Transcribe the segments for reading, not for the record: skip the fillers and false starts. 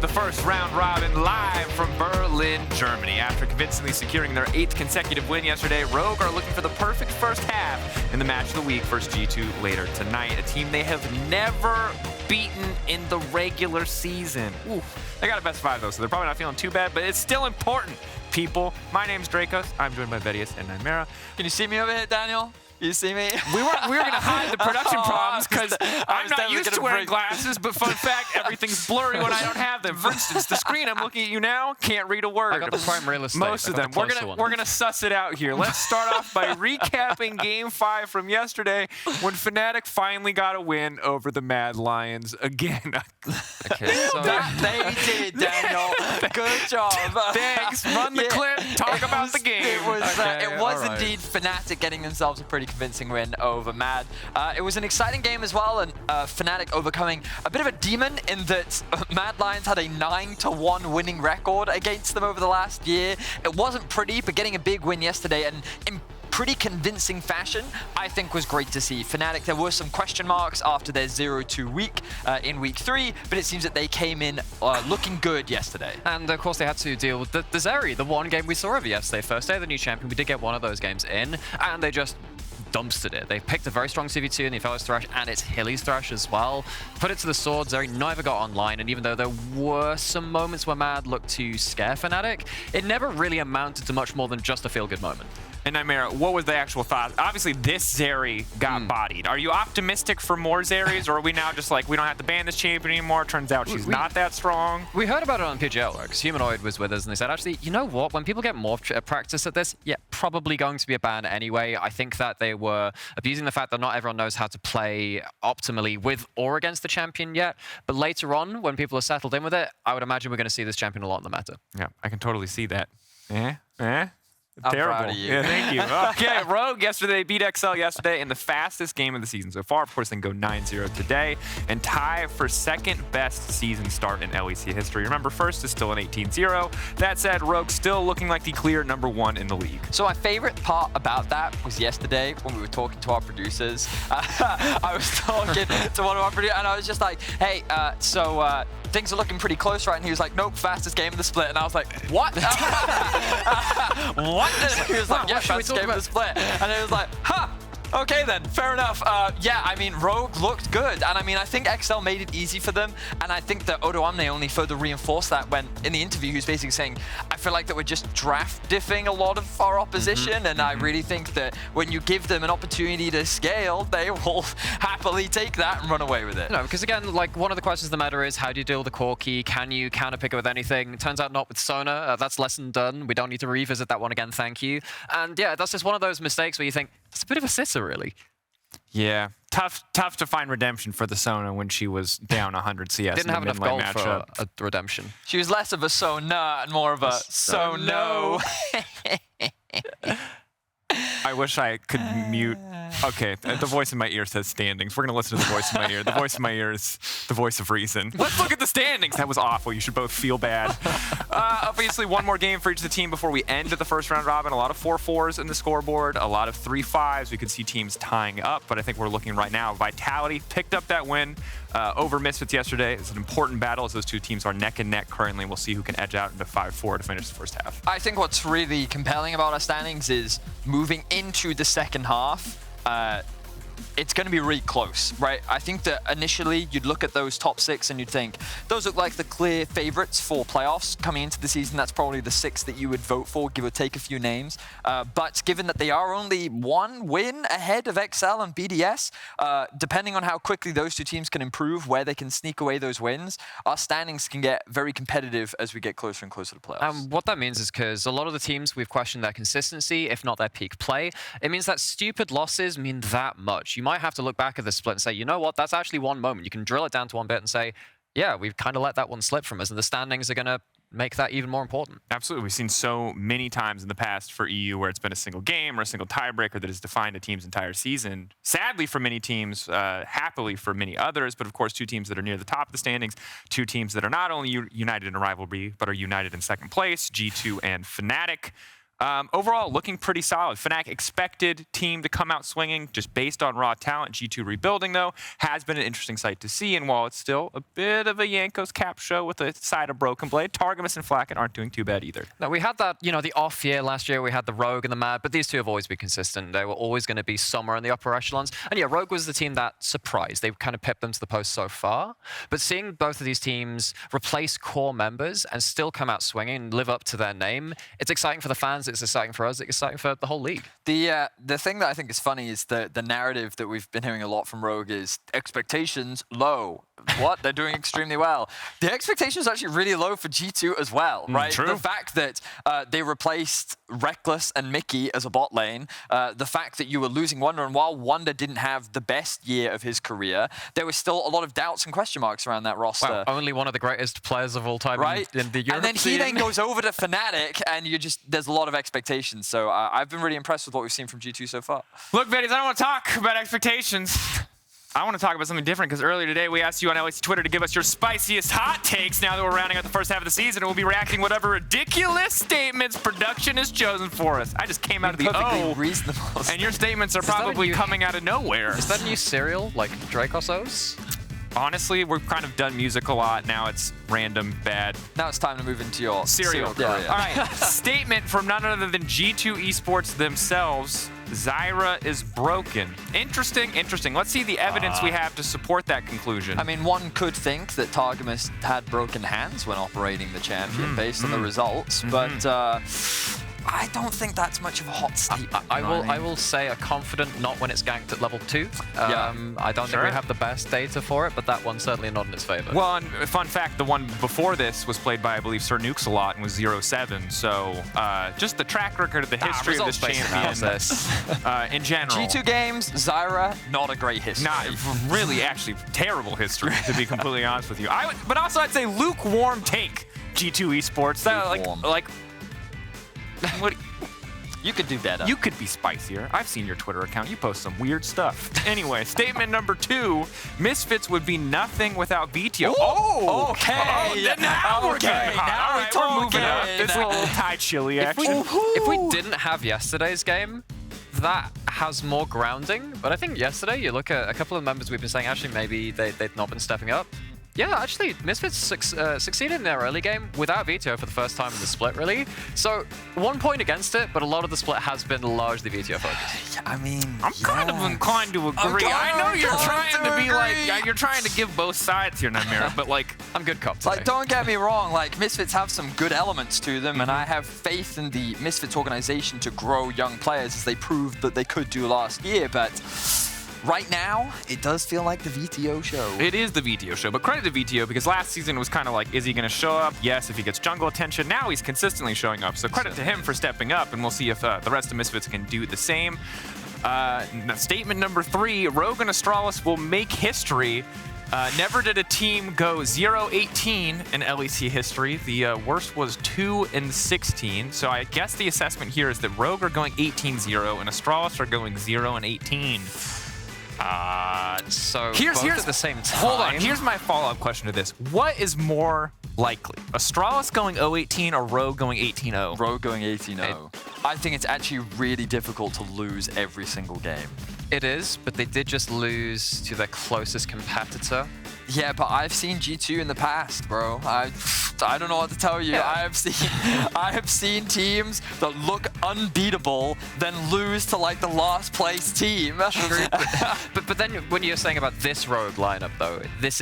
of the first round robin live from Berlin, Germany. After convincingly securing their 8th consecutive win yesterday, Rogue are looking for the perfect first half in the match of the week versus G2 later tonight, a team they have never beaten in the regular season. Ooh, they got a best 5 though, so they're probably not feeling too bad, but it's still important, people. My name's Dracos. I'm joined by Vedius and Nymera. Can you see me over here, Daniel? You see me? We were going to hide the production problems because I'm not used to wearing glasses, but fun fact, everything's blurry when I don't have them. For instance, the screen I'm looking at you now can't read a word. I got the prime real estate. Most of them. We're gonna suss it out here. Let's start off by recapping Game 5 from yesterday when Fnatic finally got a win over the Mad Lions again. Okay, so they did, Daniel. Good job. Thanks. Run the clip. Talk about the game. It was, Okay, right. indeed Fnatic getting themselves a pretty convincing win over Mad. It was an exciting game as well, and Fnatic overcoming a bit of a demon in that Mad Lions had a 9-1 winning record against them over the last year. It wasn't pretty, but getting a big win yesterday and in pretty convincing fashion, I think was great to see. Fnatic, there were some question marks after their 0-2 week in week 3, but it seems that they came in looking good yesterday. and of course they had to deal with the Zeri, the one game we saw of yesterday. First day of the new champion, we did get one of those games in, and they just dumpstered it. They picked a very strong CV2 in the Fellows Thresh and its Hilly's Thresh as well. Put it to the sword. Zeri never got online, and even though there were some moments where Mad looked to scare Fnatic, it never really amounted to much more than just a feel-good moment. And Nymera, what was the actual thought? Obviously, this Zeri got bodied. Are you optimistic for more Zeris, or are we now just like, we don't have to ban this champion anymore? Turns out she's not that strong. We heard about it on PGL, because Humanoid was with us, and they said, actually, you know what? When people get more practice at this, yeah, probably going to be a ban anyway. I think that they were abusing the fact that not everyone knows how to play optimally with or against the champion yet. But later on, when people are settled in with it, I would imagine we're going to see this champion a lot in the meta. Yeah, I can totally see that. I'm Terrible. proud of you. Yeah, thank you. Okay, Rogue yesterday beat XL yesterday in the fastest game of the season so far. Of course, they can go 9-0 today and tie for second best season start in LEC history. Remember, first is still an 18-0. That said, Rogue still looking like the clear #1 in the league. So my favorite part about that was yesterday when we were talking to our producers. I was talking to one of our producers, and I was just like, hey, things are looking pretty close, right? And he was like, nope, fastest game of the split. And I was like, what? What? And he was like, yeah, fastest game of the split. And it was like, huh. Okay then, fair enough. Yeah, I mean, Rogue looked good, and I mean, I think XL made it easy for them, and I think that Odo Amne only further reinforced that when, in the interview, he was basically saying, I feel like that we're just draft diffing a lot of our opposition, and I really think that when you give them an opportunity to scale, they will happily take that and run away with it. No, because again, like, one of the questions of the matter is, how do you deal with the core key? Can you counterpick it with anything? It turns out not with Sona. That's lesson done. We don't need to revisit that one again, thank you. And yeah, that's just one of those mistakes where you think, it's a bit of a sitter, really. Yeah, tough to find redemption for the Sona when she was down 100 CS. Didn't have enough gold for a redemption. She was less of a Sona and more of a so-no. I wish I could mute. Okay, the voice in my ear says standings. We're going to listen to the voice in my ear. The voice in my ear is the voice of reason. Let's look at the standings. That was awful. You should both feel bad. Obviously, one more game for each of the team before we end the first round robin. A lot of 4-4s in the scoreboard, a lot of 3-5s. We could see teams tying up, but I think we're looking right now. Vitality picked up that win over Misfits yesterday. It's an important battle as those two teams are neck and neck currently. We'll see who can edge out into 5-4 to finish the first half. I think what's really compelling about our standings is moving into the second half. It's going to be really close, right? I think that initially you'd look at those top 6 and you'd think those look like the clear favorites for playoffs coming into the season. That's probably the 6 that you would vote for, give or take a few names. But given that they are only 1 win ahead of XL and BDS, depending on how quickly those two teams can improve, where they can sneak away those wins, our standings can get very competitive as we get closer and closer to playoffs. What that means is because a lot of the teams, we've questioned their consistency, if not their peak play. It means that stupid losses mean that much. You might have to look back at the split and say, you know what, that's actually one moment. You can drill it down to one bit and say, yeah, we've kind of let that one slip from us, and the standings are going to make that even more important. Absolutely. We've seen so many times in the past for EU where it's been a single game or a single tiebreaker that has defined a team's entire season. Sadly for many teams, happily for many others, but of course 2 teams that are near the top of the standings, 2 teams that are not only united in a rivalry, but are united in second place, G2 and Fnatic. Overall, looking pretty solid. Fnatic expected team to come out swinging just based on raw talent. G2 rebuilding, though, has been an interesting sight to see. And while it's still a bit of a Yanko's cap show with a side of Broken Blade, Targamas and FLICKR aren't doing too bad either. Now, we had that, the off year last year. We had the Rogue and the Mad, but these two have always been consistent. They were always going to be somewhere in the upper echelons. And yeah, Rogue was the team that surprised. They kind of pipped them to the post so far. But seeing both of these teams replace core members and still come out swinging and live up to their name, it's exciting for the fans. It's exciting for us. It's exciting for the whole league. The thing that I think is funny is the narrative that we've been hearing a lot from Rogue is expectations low. What? They're doing extremely well. The expectations are actually really low for G2 as well, right? True. The fact that they replaced Reckless and Mickey as a bot lane, the fact that you were losing Wonder, and while Wonder didn't have the best year of his career, there was still a lot of doubts and question marks around that roster. Wow, only one of the greatest players of all time in the Europe And then he scene. then goes over to Fnatic, and there's a lot of expectations. So I've been really impressed with what we've seen from G2 so far. Look, Betties, I don't want to talk about expectations. I want to talk about something different, because earlier today we asked you on LEC Twitter to give us your spiciest hot takes now that we're rounding out the first half of the season, and we'll be reacting whatever ridiculous statements production has chosen for us. I just came out of the O, reasonable. and your statements are probably coming out of nowhere. Is that a new cereal, like Dracos O's? Honestly, we've kind of done music a lot. Now it's random, bad. Now it's time to move into your cereal. career. All right, statement from none other than G2 Esports themselves. Zyra is broken. Interesting. Let's see the evidence we have to support that conclusion. I mean, one could think that Targamas had broken hands when operating the champion based on the results, but I don't think that's much of a hot statement. I will say a confident not when it's ganked at level 2. I don't think we have the best data for it, but that one's certainly not in its favor. Well, and fun fact, the one before this was played by, I believe, Sir Nukes a lot and was 0-7. So just the track record of the history of this champion in general. G2 games, Zyra, not a great history. Not really, actually, terrible history, to be completely honest with you. But also, I'd say lukewarm take, G2 Esports. Like what? You could do better. You could be spicier. I've seen your Twitter account. You post some weird stuff. Anyway, statement number 2. Misfits would be nothing without VTO. Oh, okay. Now we're getting hot. Now All right, we're moving up. talking. This little Thai chili action. If we didn't have yesterday's game, that has more grounding. But I think yesterday, you look at a couple of members we've been saying, actually, maybe they've not been stepping up. Yeah, actually, Misfits succeeded in their early game without Veto for the first time in the split, really. So, 1 point against it, but a lot of the split has been largely Veto focused. Yeah, I mean, I'm kind of inclined to agree. I know you're trying to be like, you're trying to give both sides here, Namira, but like, I'm good cop today. Like, don't get me wrong, like, Misfits have some good elements to them, and I have faith in the Misfits organization to grow young players as they proved that they could do last year, but right now, it does feel like the VTO show. It is the VTO show, but credit to VTO, because last season it was kind of like, is he going to show up? Yes, if he gets jungle attention. Now he's consistently showing up, so credit to him for stepping up, and we'll see if the rest of Misfits can do the same. Statement number 3, Rogue and Astralis will make history. Never did a team go 0-18 in LEC history. The worst was 2-16. So I guess the assessment here is that Rogue are going 18-0 and Astralis are going 0-18. So here's at the same time. Hold on. Here's my follow-up question to this. What is more likely? Astralis going 0-18 or Rogue going 18-0? Rogue going 18-0. I think it's actually really difficult to lose every single game. It is, but they did just lose to their closest competitor. Yeah, but I've seen G2 in the past, bro. I don't know what to tell you. Yeah. I have seen teams that look unbeatable, then lose to like the last place team. but then when you're saying about this Rogue lineup, though, this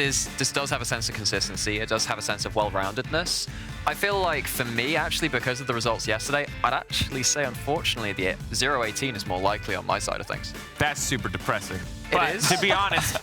does have a sense of consistency. It does have a sense of well-roundedness. I feel like for me, actually, because of the results yesterday, I'd actually say, unfortunately, the 0-18 is more likely on my side of things. That's super depressing. It is. To be honest,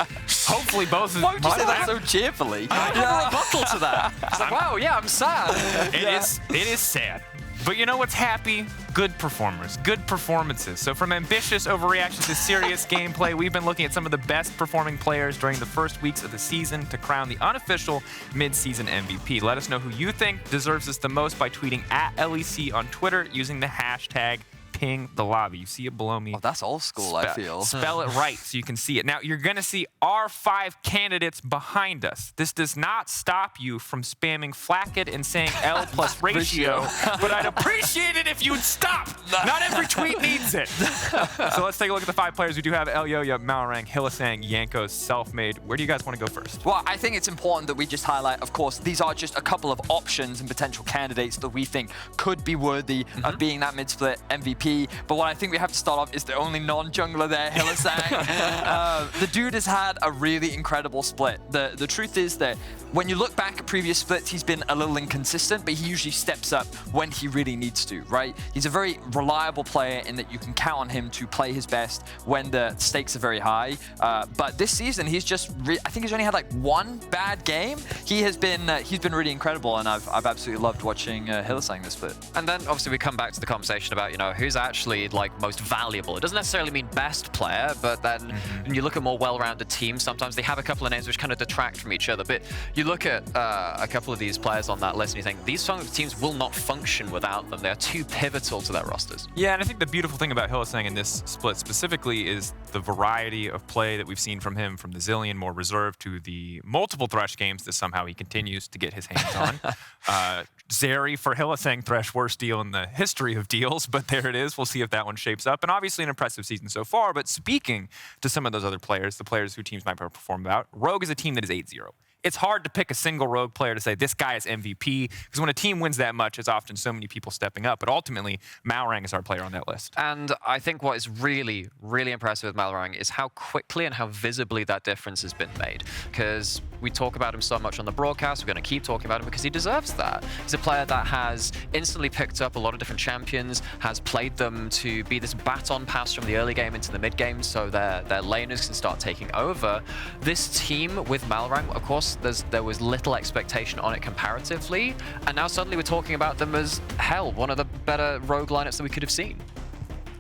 hopefully both of Why would you say that so cheerfully? I have a rebuttal to that. It's like, wow, yeah, I'm sad. It is sad. But you know what's happy? Good performers, good performances. So from ambitious overreactions to serious gameplay, we've been looking at some of the best performing players during the first weeks of the season to crown the unofficial mid-season MVP. Let us know who you think deserves this the most by tweeting at LEC on Twitter using the hashtag ping the lobby. You see it below me. Oh, that's old school, I feel. Spell it right so you can see it. Now, you're going to see our 5 candidates behind us. This does not stop you from spamming FLICKR and saying L plus ratio, but I'd appreciate it if you'd stop. Not every tweet needs it. So let's take a look at the 5 players. We do have Elyoya, Malrang, Hylissang, Jankos, Selfmade. Where do you guys want to go first? Well, I think it's important that we just highlight, of course, these are just a couple of options and potential candidates that we think could be worthy of being that mid-split MVP. But what I think we have to start off is the only non-jungler there, Hylissang. The dude has had a really incredible split. The truth is that when you look back at previous splits, he's been a little inconsistent, but he usually steps up when he really needs to, right? He's a very reliable player in that you can count on him to play his best when the stakes are very high. But this season, he's just, I think he's only had like 1 bad game. He's been really incredible, and I've absolutely loved watching Hylissang this split. And then obviously we come back to the conversation about, you know, who's actually like most valuable. It doesn't necessarily mean best player, but then when you look at more well-rounded teams, sometimes they have a couple of names which kind of detract from each other. But you look at a couple of these players on that list and you think, these teams will not function without them. They are too pivotal to their rosters. Yeah, and I think the beautiful thing about Hylissang in this split specifically is the variety of play that we've seen from him, from the Zillion more reserved to the multiple Thresh games that somehow he continues to get his hands on. Zeri for Hylissang, Thresh, worst deal in the history of deals, but there it is. We'll see if that one shapes up. And obviously an impressive season so far, but speaking to some of those other players, the players who teams might perform about, Rogue is a team that is 8-0. It's hard to pick a single Rogue player to say this guy is MVP, because when a team wins that much, it's often so many people stepping up. But ultimately, Malrang is our player on that list. And I think what is really, really impressive with Malrang is how quickly and how visibly that difference has been made. Because we talk about him so much on the broadcast, we're going to keep talking about him because he deserves that. He's a player that has instantly picked up a lot of different champions, has played them to be this baton pass from the early game into the mid game so their laners can start taking over. This team with Malrang, of course, there was little expectation on it comparatively, and now suddenly we're talking about them as, hell, one of the better rogue lineups that we could have seen.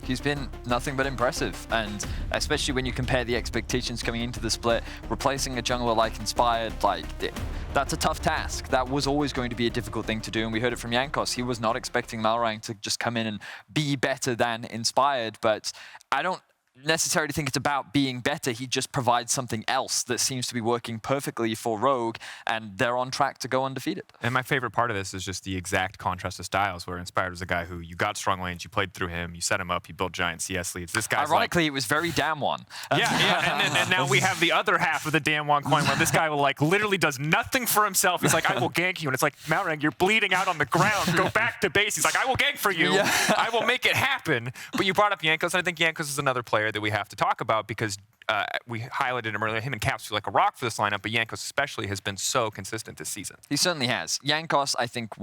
He's been nothing but impressive, and especially when you compare the expectations coming into the split, replacing a jungler like Inspired, that's a tough task. That was always going to be a difficult thing to do, and we heard it from Jankos. He was not expecting Malrang to just come in and be better than Inspired, but I don't necessarily think it's about being better. He just provides something else that seems to be working perfectly for Rogue, and they're on track to go undefeated. And my favorite part of this is just the exact contrast of styles, where Inspired was a guy who you got strong lanes, you played through him, you set him up, you built giant CS leads. This guy's ironically, it was very Damwon. Yeah, and now we have the other half of the Damwon coin, where this guy will literally does nothing for himself. He's like, I will gank you, and it's like, Malrang, you're bleeding out on the ground. Go back to base. He's like, I will gank for you. Yeah. I will make it happen. But you brought up Jankos, and I think Jankos is another player that we have to talk about because we highlighted him earlier. Him and Caps feel like a rock for this lineup, but Jankos especially has been so consistent this season. He certainly has. Jankos, I think,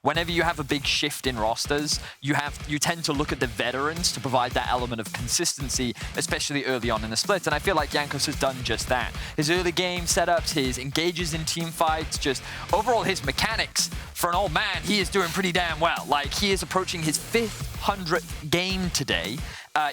whenever you have a big shift in rosters, you tend to look at the veterans to provide that element of consistency, especially early on in the split. And I feel like Jankos has done just that. His early game setups, his engages in team fights, just overall his mechanics. For an old man, he is doing pretty damn well. Like, he is approaching his 500th game today.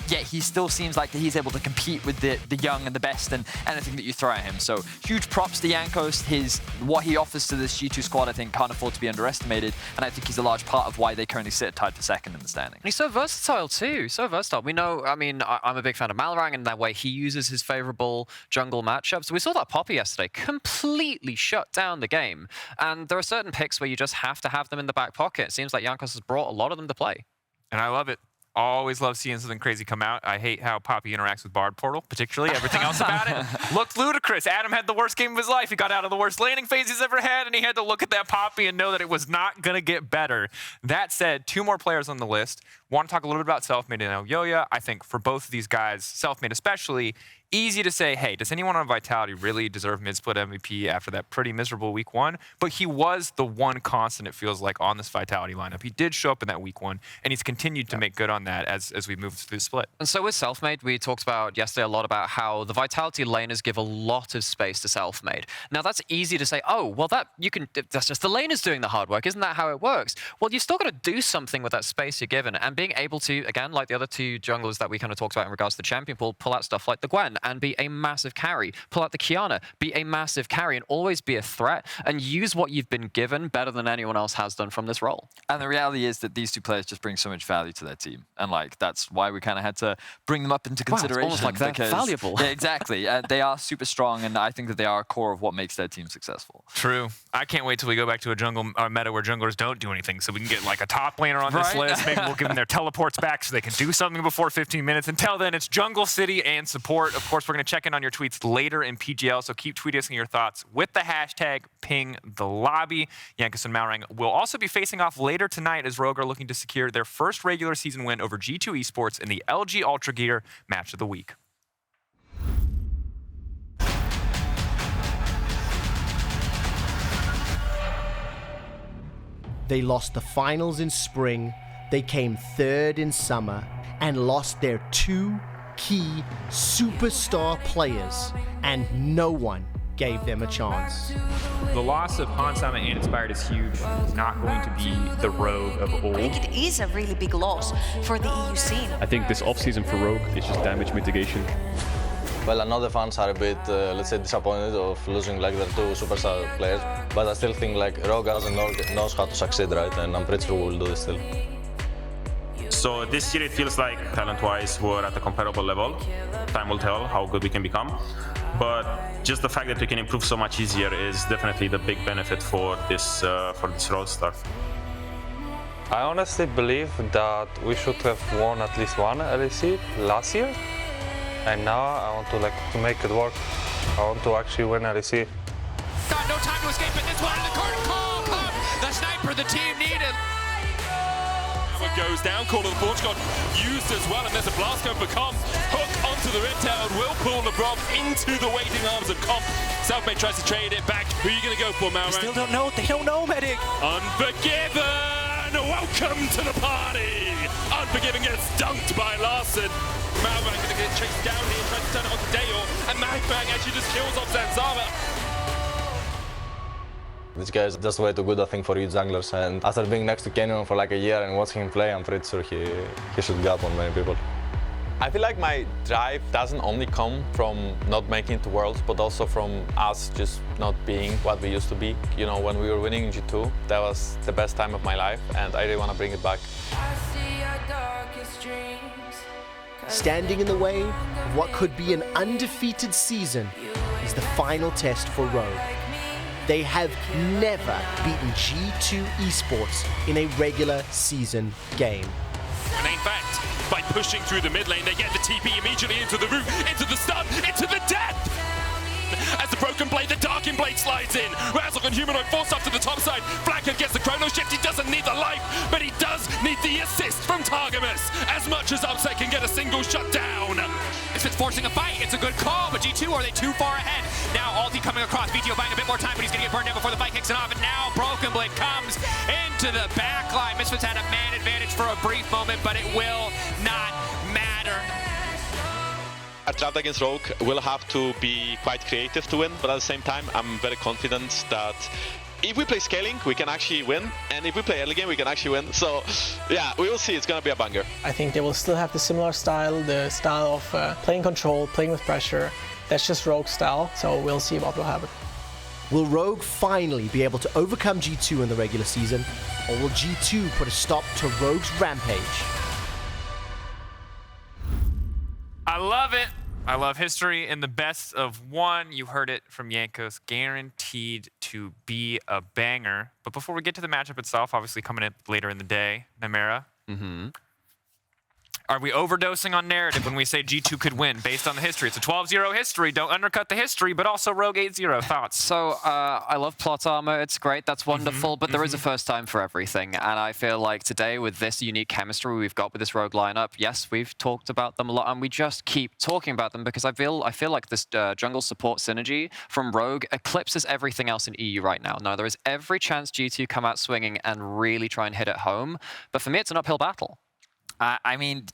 Yet he still seems like that he's able to compete with the young and the best and anything that you throw at him. So huge props to Jankos. What he offers to this G2 squad, I think, can't afford to be underestimated. And I think he's a large part of why they currently sit tied for second in the standing. And he's so versatile too, so versatile. We know, I mean, I'm a big fan of Malrang and that way he uses his favorable jungle matchups. We saw that Poppy yesterday completely shut down the game. And there are certain picks where you just have to have them in the back pocket. It seems like Jankos has brought a lot of them to play. And I love it. Always love seeing something crazy come out. I hate how Poppy interacts with Bard Portal, particularly. Everything else about it looked ludicrous. Adam had the worst game of his life. He got out of the worst laning phase he's ever had, and he had to look at that Poppy and know that it was not going to get better. That said, 2 more players on the list. Want to talk a little bit about Selfmade and Elyoya. I think for both of these guys, Selfmade especially, easy to say, hey, does anyone on Vitality really deserve mid-split MVP after that pretty miserable week 1? But he was the one constant, it feels like, on this Vitality lineup. He did show up in that week 1, and he's continued to make good on that as we move through the split. And so with Selfmade, we talked about yesterday a lot about how the Vitality laners give a lot of space to Selfmade. Now, that's easy to say, oh, well, that's just the laners doing the hard work. Isn't that how it works? Well, you've still got to do something with that space you're given, and being able to, again, like the other 2 junglers that we kind of talked about in regards to the champion pool, pull out stuff like the Gwen. and be a massive carry. Pull out the Kiana, be a massive carry, and always be a threat, and use what you've been given better than anyone else has done from this role. And the reality is that these two players just bring so much value to their team. And like that's why we kind of had to bring them up into consideration. Wow, it's almost like they're valuable. Yeah, exactly. They are super strong, and I think that they are a core of what makes their team successful. True. I can't wait till we go back to a jungle meta where junglers don't do anything, so we can get like a top laner on this list. Maybe we'll give them their teleports back so they can do something before 15 minutes. Until then, it's Jungle City and support. Of course, we're going to check in on your tweets later in PGL, so keep tweeting us your thoughts with the hashtag #PingTheLobby. Yankees and Malrang will also be facing off later tonight as Rogue are looking to secure their first regular season win over G2 Esports in the LG Ultra Gear Match of the Week. They lost the finals in spring, they came third in summer, and lost their 2 key superstar players, and no one gave them a chance. The loss of Hansama and Inspired is huge. It's not going to be the Rogue of old. I think it is a really big loss for the EU scene. I think this off-season for Rogue is just damage mitigation. Well, I know the fans are a bit, let's say, disappointed of losing like their 2 superstar players, but I still think like Rogue knows how to succeed, right? And I'm pretty sure we'll do this still. So this year it feels like talent-wise we're at a comparable level. Time will tell how good we can become. But just the fact that we can improve so much easier is definitely the big benefit for this roster. I honestly believe that we should have won at least one LEC last year. And now I want to make it work. I want to actually win LEC. Got no time to escape in this one. The curtain call come. The sniper the team needed. It goes down, Call of the Portugal used as well, and there's a blast going for Comp. Hook onto the Riptail and will pull LeBron into the waiting arms of Comp. Selfmade tries to trade it back. Who are you going to go for, Malrang? Still don't know. They don't know, Medic. Unforgiven! Welcome to the party! Unforgiven gets dunked by Larson. Malrang going to get chased down here, tries to turn it onto Dayor, and Malrang actually just kills off Zanzara. This guy is just way too good, I think, for you junglers. And after being next to Kenyon for like a year and watching him play, I'm pretty sure he should gap on many people. I feel like my drive doesn't only come from not making it to Worlds, but also from us just not being what we used to be. You know, when we were winning in G2, that was the best time of my life, and I really want to bring it back. Standing in the way of what could be an undefeated season is the final test for Rogue. They have never beaten G2 Esports in a regular season game. And in fact, by pushing through the mid lane, they get the TP immediately into the root, into the stun, into the death! As the Broken Blade, the Darkin Blade slides in. Razzle and Humanoid forced up to the top side. FLICKR gets the Chrono Shift. He doesn't need the life, but he does need the assist from Targamas. As much as Upset can get a single shut down. If it's forcing a fight, it's a good call, but G2, are they too far ahead? Now Alti coming across, VTO buying a bit more time, but he's going to get burned down before the fight kicks it off, and now Broken Blade comes into the backline. Misfits had a man advantage for a brief moment, but it will not matter. Our draft against Rogue will have to be quite creative to win, but at the same time, I'm very confident that if we play scaling, we can actually win, and if we play early game, we can actually win. So, yeah, we will see. It's going to be a banger. I think they will still have the similar style, the style of playing control, playing with pressure. That's just Rogue style, so we'll see what will happen. Will Rogue finally be able to overcome G2 in the regular season, or will G2 put a stop to Rogue's rampage? I love it. I love history in the best of one. You heard it from Jankos, guaranteed to be a banger. But before we get to the matchup itself, obviously coming in later in the day, Nymera, are we overdosing on narrative when we say G2 could win based on the history? It's a 12-0 history. Don't undercut the history, but also Rogue 8-0. Thoughts? So I love plot armor. It's great. That's wonderful. But there is a first time for everything. And I feel like today with this unique chemistry we've got with this Rogue lineup, yes, we've talked about them a lot, and we just keep talking about them because I feel like this jungle support synergy from Rogue eclipses everything else in EU right now. Now, there is every chance G2 come out swinging and really try and hit it home. But for me, it's an uphill battle. I mean,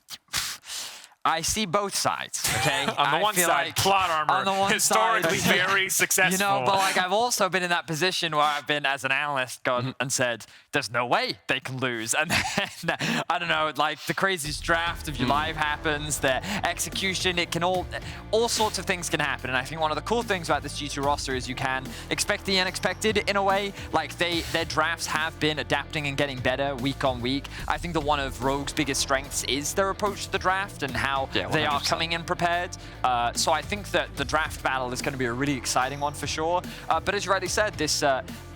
I see both sides, okay? On the one side, plot armor, on the one historically side, very successful. You know, but like I've also been in that position where I've been as an analyst gone and said, there's no way they can lose. And then, I don't know, like the craziest draft of your life happens, the execution, it can all sorts of things can happen. And I think one of the cool things about this G2 roster is you can expect the unexpected in a way. Like their drafts have been adapting and getting better week on week. I think that one of Rogue's biggest strengths is their approach to the draft and how they are coming in prepared. So I think that the draft battle is going to be a really exciting one for sure. But as you rightly said, this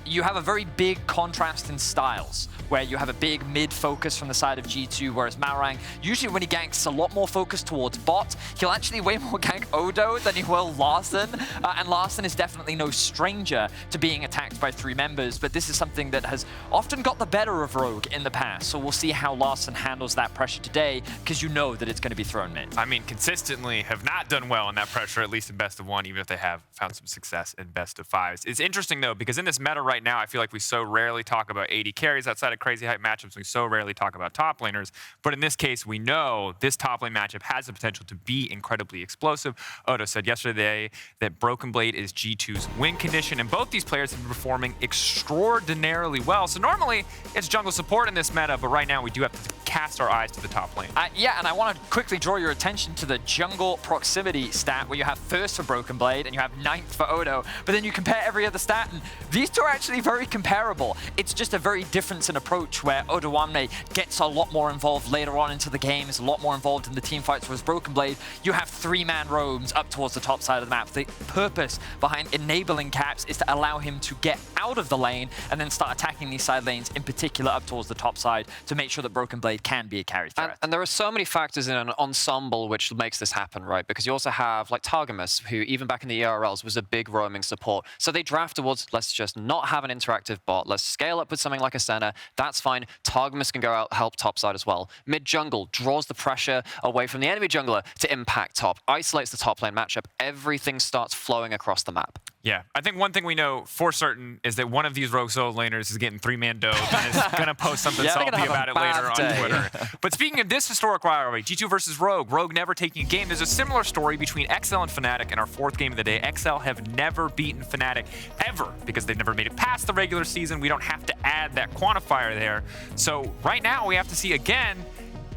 you have a very big contrast in styles, where you have a big mid focus from the side of G2, whereas Malrang, usually when he ganks a lot more focus towards bot, he'll actually way more gank Odo than he will Larssen. And Larssen is definitely no stranger to being attacked by 3 members, but this is something that has often got the better of Rogue in the past. So we'll see how Larssen handles that pressure today, because you know that it's going to be thrown mid. I mean, consistently have not done well in that pressure, at least in best of 1, even if they have found some success in best of 5s. It's interesting, though, because in this meta right now, I feel like we so rarely talk about AD carries outside of crazy hype matchups. We so rarely talk about top laners. But in this case, we know this top lane matchup has the potential to be incredibly explosive. Odo said yesterday that Broken Blade is G2's win condition, and both these players have been performing extraordinarily well. So normally, it's jungle support in this meta, but right now we do have to cast our eyes to the top lane. Yeah, and I want to quickly draw your attention to the jungle proximity stat, where you have 1st for Broken Blade and you have 9th for Odo, but then you compare every other stat, and these two are actually very comparable. It's just a very difference in approach, where Odoamne gets a lot more involved later on into the game, is a lot more involved in the team fights, whereas Broken Blade, you have 3-man roams up towards the top side of the map. The purpose behind enabling Caps is to allow him to get out of the lane and then start attacking these side lanes, in particular up towards the top side, to make sure that Broken Blade can be a carry threat. And there are so many factors in an ensemble which makes this happen, right? Because you also have like Targamas, who even back in the ERLs was a big roaming support. So they draft towards, let's just not have an interactive bot. Let's scale up with something like a Senna. That's fine. Targamas can go out, help top side as well. Mid jungle draws the pressure away from the enemy jungler to impact top, isolates the top lane matchup. Everything starts flowing across the map. Yeah, I think one thing we know for certain is that one of these rogue solo laners is getting 3-man dove and is going to post something salty about it later on Twitter. But speaking of this historic rivalry, G2 versus Rogue, Rogue never taking a game, there's a similar story between XL and Fnatic in our 4th game of the day. XL have never beaten Fnatic ever because they've never made it past the regular season. We don't have to add that quantifier there. So right now we have to see again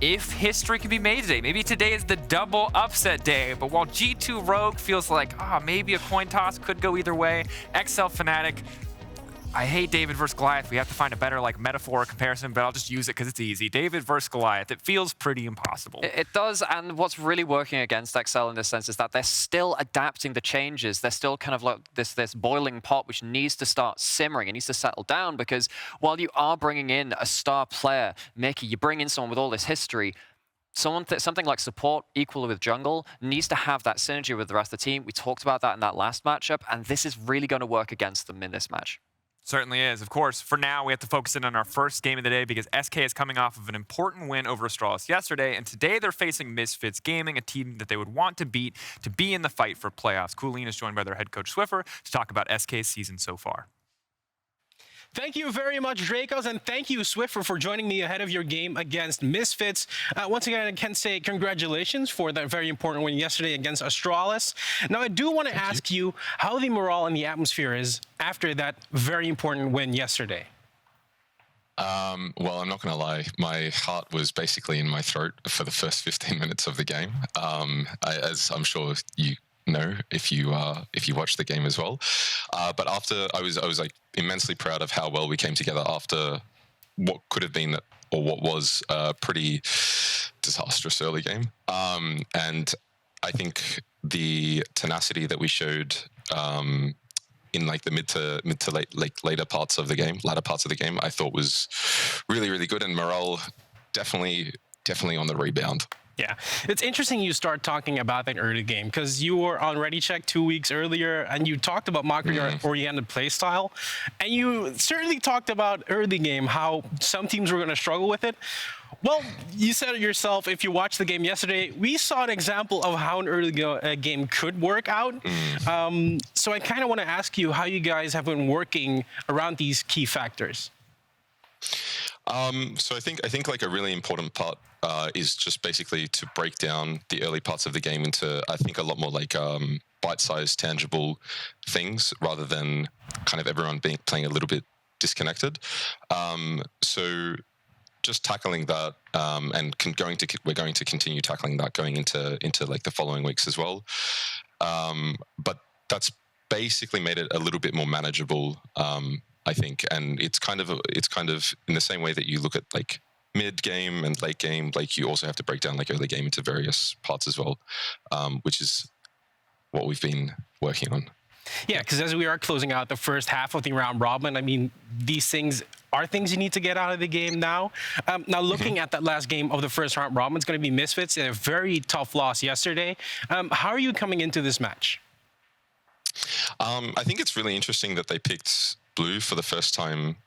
if history can be made today. Maybe today is the double upset day, but while G2 Rogue feels like, maybe a coin toss could go either way, XL Fnatic, I hate David versus Goliath. We have to find a better metaphor or comparison, but I'll just use it because it's easy. David versus Goliath. It feels pretty impossible. It does, and what's really working against XL in this sense is that they're still adapting the changes. They're still kind of like this boiling pot which needs to start simmering. It needs to settle down, because while you are bringing in a star player, Mickey, you bring in someone with all this history, something like support equal with jungle needs to have that synergy with the rest of the team. We talked about that in that last matchup, and this is really going to work against them in this match. Certainly is. Of course, for now, we have to focus in on our first game of the day because SK is coming off of an important win over Astralis yesterday, and today they're facing Misfits Gaming, a team that they would want to beat to be in the fight for playoffs. Coolin is joined by their head coach Swiffer to talk about SK's season so far. Thank you very much, Dracos, and thank you, Swiffer, for joining me ahead of your game against Misfits. Once again, I can say congratulations for that very important win yesterday against Astralis. Now, I do want to ask you how the morale and the atmosphere is after that very important win yesterday. Well, I'm not going to lie. My heart was basically in my throat for the first 15 minutes of the game, as I'm sure you know if you watch the game as well. But after, I was like immensely proud of how well we came together after what could have been or what was a pretty disastrous early game. And I think the tenacity that we showed in like the mid to later parts of the game, I thought was really, really good, and morale definitely on the rebound. Yeah, it's interesting you start talking about that early game, because you were on Ready Check 2 weeks earlier and you talked about market-oriented playstyle, and you certainly talked about early game, how some teams were going to struggle with it. Well, you said it yourself. If you watched the game yesterday, we saw an example of how an early game could work out. So I kind of want to ask you how you guys have been working around these key factors. So I think like a really important part is just basically to break down the early parts of the game into, I think, a lot more like bite-sized, tangible things rather than kind of everyone playing a little bit disconnected. So just tackling that, and we're going to continue tackling that going into like the following weeks as well. But that's basically made it a little bit more manageable, I think, and it's kind of in the same way that you look at like mid game and late game, like you also have to break down like early game into various parts as well, which is what we've been working on. Yeah, because as we are closing out the first half of the round robin, I mean, these things are things you need to get out of the game now. Now, looking at that last game of the first round robin, it's going to be Misfits, a very tough loss yesterday. How are you coming into this match? I think it's really interesting that they picked Blue for the first time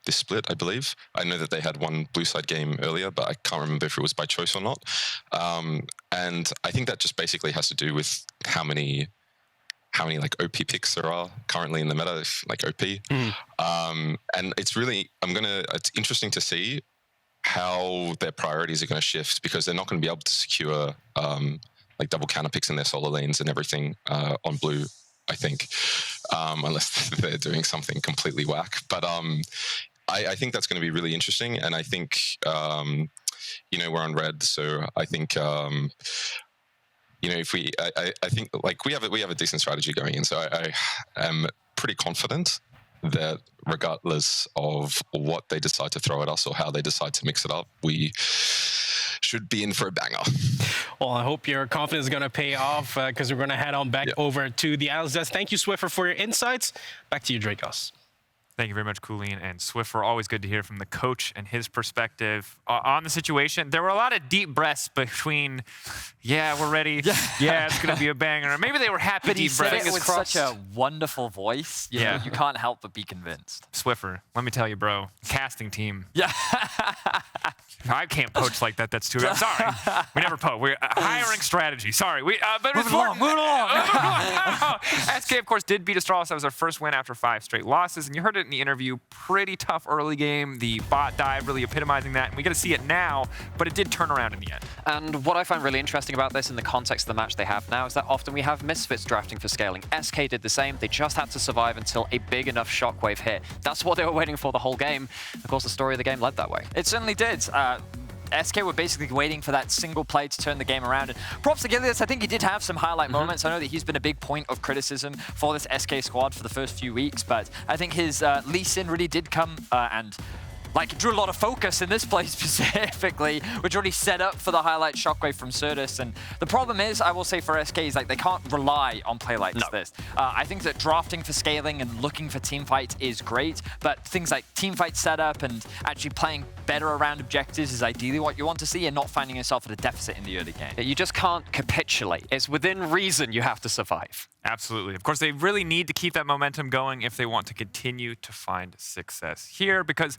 this split, I believe. I know that they had one Blue side game earlier, but I can't remember if it was by choice or not. And I think that just basically has to do with how many like OP picks there are currently in the meta, like OP. And it's really, it's interesting to see how their priorities are going to shift, because they're not going to be able to secure like double counter picks in their solo lanes and everything on Blue, I think, unless they're doing something completely whack. But I think that's going to be really interesting. And I think, we're on red, so I think, if I think like we have a decent strategy going in. So I am pretty confident that regardless of what they decide to throw at us or how they decide to mix it up, we should be in for a banger. Well, I hope your confidence is going to pay off, because we're going to head on back over to the Analyst Desk. Thank you, Swiffer, for your insights. Back to you, Dracos. Thank you very much, Colleen and Swiffer. Always good to hear from the coach and his perspective on the situation. There were a lot of deep breaths between, yeah, we're ready. Yeah, it's going to be a banger. Maybe they were happy But he deep said breaths. it with such a wonderful voice. You know, you can't help but be convinced. Swiffer, let me tell you, bro, casting team. Yeah. I can't poach like that. That's too bad. Sorry. We never poach. We're hiring strategy. Sorry. But move along. SK, of course, did beat Astralis. That was our first win after 5 straight losses. And you heard it in the interview. Pretty tough early game. The bot dive really epitomizing that. And we get to see it now, but it did turn around in the end. And what I find really interesting about this in the context of the match they have now is that often we have Misfits drafting for scaling. SK did the same. They just had to survive until a big enough shockwave hit. That's what they were waiting for the whole game. Of course, the story of the game led that way. It certainly did. SK were basically waiting for that single play to turn the game around. And props to Gilius, I think he did have some highlight moments. I know that he's been a big point of criticism for this SK squad for the first few weeks, but I think his Lee Sin really did come and drew a lot of focus in this play specifically, which really set up for the highlight shockwave from Certus. And the problem is, I will say for SK, is like they can't rely on play like this. I think that drafting for scaling and looking for team fights is great, but things like team fight setup and actually playing better around objectives is ideally what you want to see, and not finding yourself at a deficit in the early game. You just can't capitulate. It's within reason you have to survive. Absolutely. Of course, they really need to keep that momentum going if they want to continue to find success here, because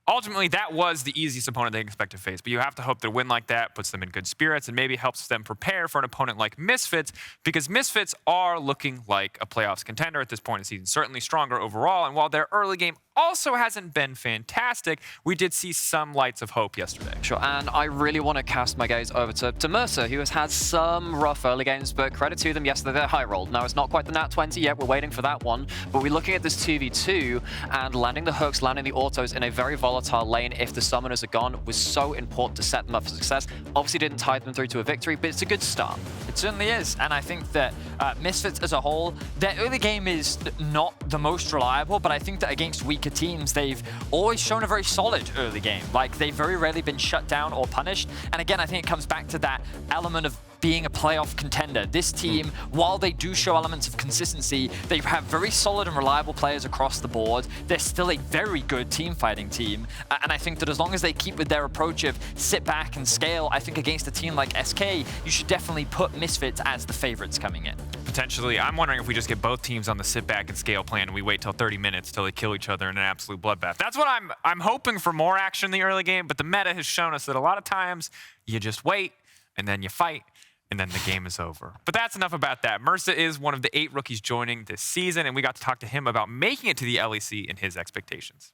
ultimately, that was the easiest opponent they expect to face, but you have to hope that a win like that puts them in good spirits and maybe helps them prepare for an opponent like Misfits, because Misfits are looking like a playoffs contender at this point in the season, certainly stronger overall, and while their early game also hasn't been fantastic, we did see some lights of hope yesterday. Sure, and I really want to cast my gaze over to Mercer, who has had some rough early games, but credit to them, yesterday they're high rolled. Now, it's not quite the Nat 20 yet, we're waiting for that one, but we're looking at this 2v2, and landing the hooks, landing the autos in a very volatile lane if the summoners are gone was so important to set them up for success. Obviously didn't tide them through to a victory, but it's a good start. It certainly is, and I think that Misfits as a whole, their early game is not the most reliable, but I think that against weaker teams, they've always shown a very solid early game. Like, they've very rarely been shut down or punished, and again, I think it comes back to that element of being a playoff contender. This team, while they do show elements of consistency, they have very solid and reliable players across the board. They're still a very good team fighting team, and I think that as long as they keep with their approach of sit back and scale, I think against a team like SK, you should definitely put Misfits as the favorites coming in. Potentially. I'm wondering if we just get both teams on the sit back and scale plan and we wait till 30 minutes till they kill each other in an absolute bloodbath. That's what I'm hoping for, more action in the early game, but the meta has shown us that a lot of times you just wait and then you fight and then the game is over. But that's enough about that. Mercer is one of the 8 rookies joining this season, and we got to talk to him about making it to the LEC and his expectations.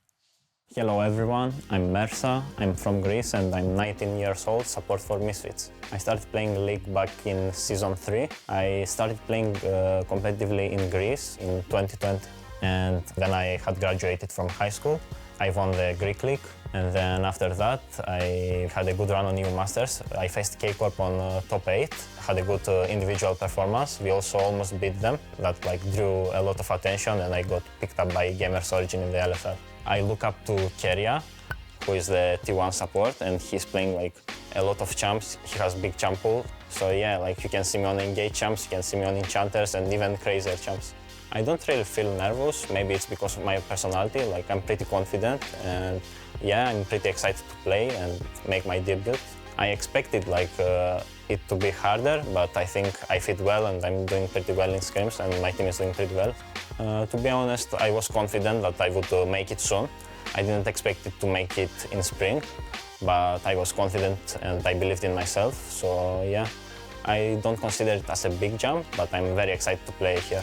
Hello everyone, I'm Mersa, I'm from Greece and I'm 19 years old, support for Misfits. I started playing League back in Season 3. I started playing competitively in Greece in 2020 and then I had graduated from high school. I won the Greek League and then after that I had a good run on EU Masters. I faced K-Corp on top 8, had a good individual performance. We also almost beat them. That drew a lot of attention and I got picked up by Gamers Origin in the LFL. I look up to Keria, who is the T1 support, and he's playing a lot of champs. He has big champ pool. So yeah, you can see me on Engage champs, you can see me on Enchanters and even crazier champs. I don't really feel nervous. Maybe it's because of my personality. I'm pretty confident and yeah, I'm pretty excited to play and make my debut. I expected it to be harder, but I think I fit well and I'm doing pretty well in scrims and my team is doing pretty well. To be honest, I was confident that I would make it soon. I didn't expect it to make it in spring, but I was confident and I believed in myself. So yeah, I don't consider it as a big jump, but I'm very excited to play here.